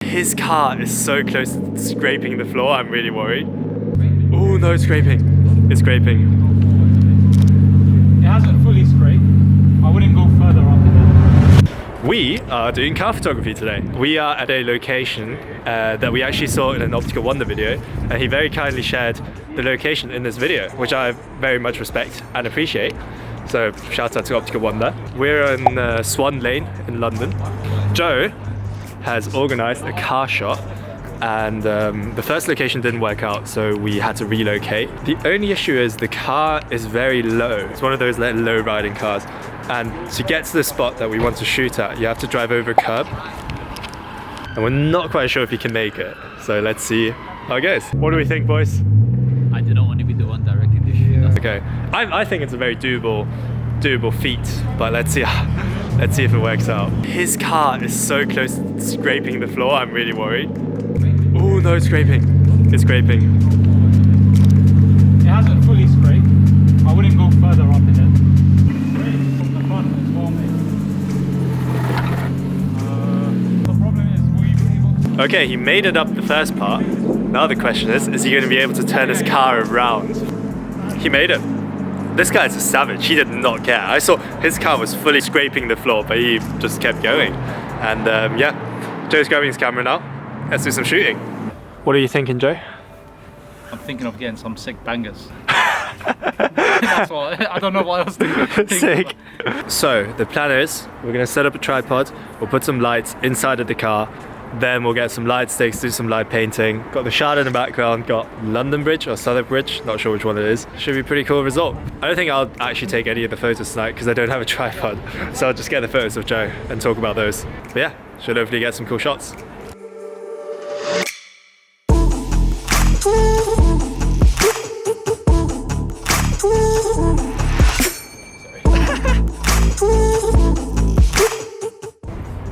His car is so close to scraping the floor, I'm really worried. Oh no, it's scraping. It's scraping. It hasn't fully scraped. I wouldn't go further up in it. We are doing car photography today. We are at a location that we actually saw in an Optical Wonder video, and he very kindly shared the location in this video, which I very much respect and appreciate. So shout out to Optical Wonder. We're on Swan Lane in London. Joe has organized a car shot, and the first location didn't work out, so we had to relocate. The only issue is the car is very low. It's one of those low riding cars, and to get to the spot that we want to shoot at, you have to drive over a curb, and we're not quite sure if you can make it. So let's see how it goes. What do we think, boys? I do not want to be the one directing this shoot. Okay, I think it's a very doable feat, but let's see if it works out. His car is so close to scraping the floor, I'm really worried. Oh no, it's scraping. It's scraping. It hasn't fully scraped. I wouldn't go further up in it. From the front as well, mate. The problem is, will you be able to... Okay, he made it up the first part. Now the question is he going to be able to turn his car around? He made it. This guy's a savage. He did not care. I saw his car was fully scraping the floor, but he just kept going. And yeah, Joe's grabbing his camera now. Let's do some shooting. What are you thinking, Joe? I'm thinking of getting some sick bangers. That's what, I don't know what else to think. Sick. So the plan is we're going to set up a tripod. We'll put some lights inside of the car. Then we'll get some light sticks, do some light painting. Got the shard in the background, got London Bridge or Southwark Bridge, not sure which one it is. Should be a pretty cool result. I don't think I'll actually take any of the photos tonight because I don't have a tripod. So I'll just get the photos of Joe and talk about those. But yeah, should hopefully get some cool shots.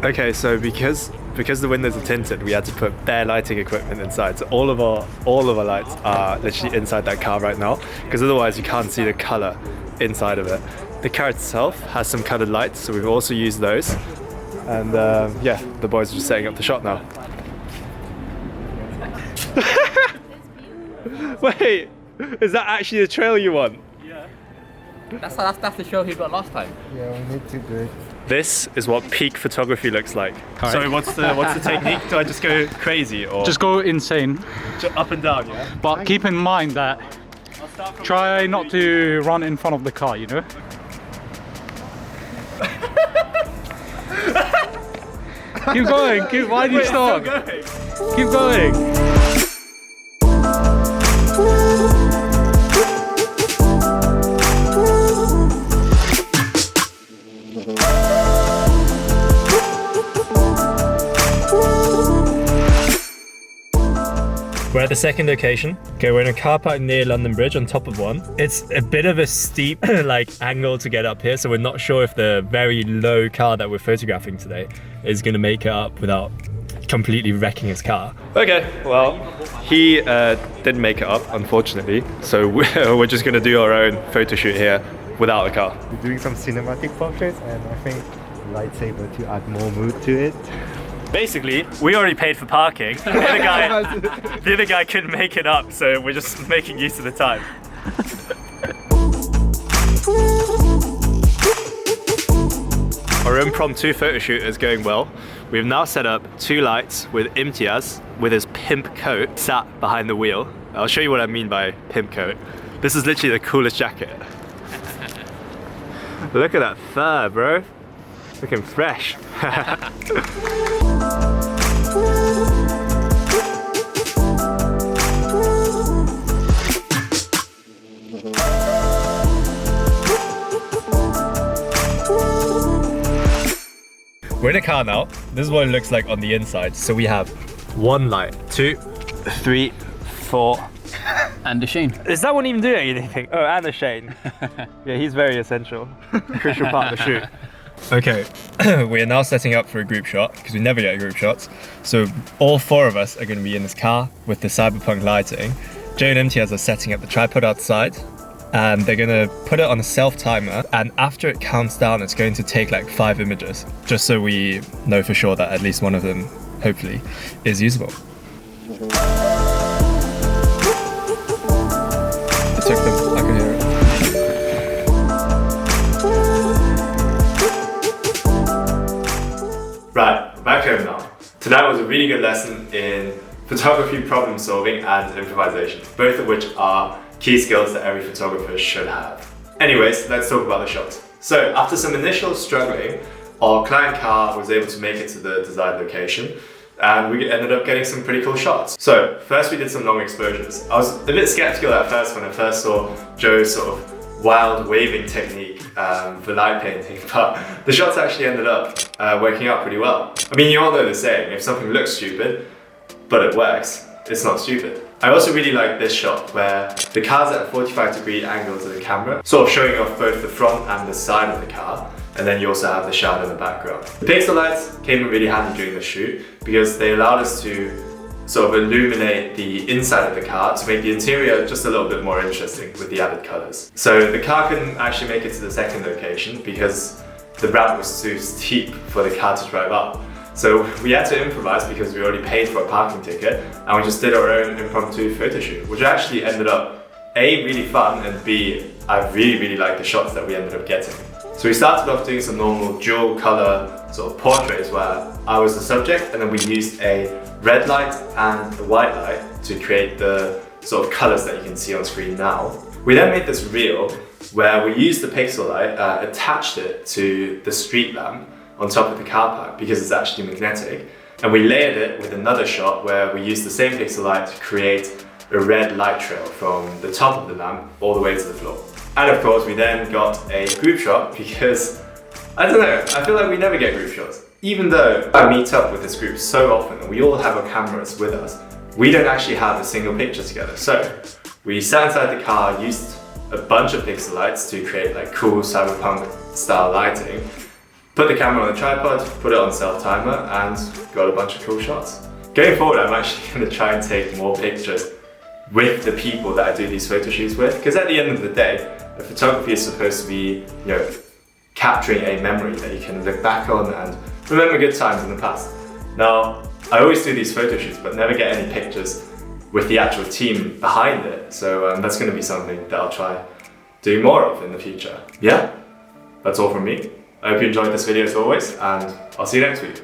Okay, so because the windows are tinted, we had to put bare lighting equipment inside. So all of our lights are literally inside that car right now, because otherwise you can't see the color inside of it. The car itself has some colored lights, so we've also used those. And yeah, the boys are just setting up the shot now. Wait, is that actually the trail you want? Yeah. That's the show he got last time. Yeah, we need to do it. This is what peak photography looks like. Right. So what's the technique? Do I just go crazy or Just go insane. up and down? Yeah. But keep in mind that try not to run in front of the car, you know? Keep going, why do you stop? Keep going. We're at the second location. Okay, we're in a car park near London Bridge on top of one. It's a bit of a steep angle to get up here, so we're not sure if the very low car that we're photographing today is gonna make it up without completely wrecking his car. Okay, well, he didn't make it up, unfortunately, so we're just gonna do our own photo shoot here without a car. We're doing some cinematic portraits, and I think lightsaber to add more mood to it. Basically, we already paid for parking. The other guy couldn't make it up, so we're just making use of the time. Our impromptu photo shoot is going well. We've now set up 2 lights with Imtiaz with his pimp coat sat behind the wheel. I'll show you what I mean by pimp coat. This is literally the coolest jacket. Look at that fur, bro. Looking fresh. We're in a car now. This is what it looks like on the inside. So we have 1 light, 2, 3, 4. And the Shane. Is that one even doing anything? Oh, and the Shane. Yeah, he's very essential. Crucial part of the shoot. Okay, we are now setting up for a group shot because we never get group shots. So all 4 of us are going to be in this car with the cyberpunk lighting. Joe and Imtiaz are setting up the tripod outside, and they're going to put it on a self-timer, and after it counts down it's going to take like 5 images, just so we know for sure that at least one of them hopefully, is usable. I took them, I can hear it. Right, we're back home now. Tonight was a really good lesson in photography, problem solving and improvisation, both of which are key skills that every photographer should have. Anyways, let's talk about the shots. So after some initial struggling, our client car was able to make it to the desired location and we ended up getting some pretty cool shots. So first we did some long exposures. I was a bit skeptical at first when I first saw Joe's sort of wild waving technique for light painting, but the shots actually ended up working out pretty well. I mean, you all know the saying, if something looks stupid, but it works, it's not stupid. I also really like this shot where the car's at a 45-degree angle to the camera, sort of showing off both the front and the side of the car, and then you also have the shadow in the background. The pixel lights came in really handy during the shoot because they allowed us to sort of illuminate the inside of the car to make the interior just a little bit more interesting with the added colors. So the car couldn't actually make it to the second location because the ramp was too steep for the car to drive up. So we had to improvise because we already paid for a parking ticket and we just did our own impromptu photo shoot, which actually ended up A, really fun, and B, I really liked the shots that we ended up getting. So we started off doing some normal dual color sort of portraits where I was the subject and then we used a red light and a white light to create the sort of colors that you can see on screen now. We then made this reel where we used the pixel light, attached it to the street lamp on top of the car park because it's actually magnetic, and we layered it with another shot where we used the same pixel light to create a red light trail from the top of the lamp all the way to the floor. And of course we then got a group shot because, I don't know, I feel like we never get group shots. Even though I meet up with this group so often and we all have our cameras with us, we don't actually have a single picture together. So we sat inside the car, used a bunch of pixel lights to create like cool cyberpunk style lighting, put the camera on the tripod, put it on self-timer and got a bunch of cool shots. Going forward, I'm actually going to try and take more pictures with the people that I do these photo shoots with, because at the end of the day, the photography is supposed to be, you know, capturing a memory that you can look back on and remember good times in the past. Now, I always do these photo shoots but never get any pictures with the actual team behind it, so that's going to be something that I'll try doing more of in the future. Yeah, that's all from me. I hope you enjoyed this video as always, and I'll see you next week.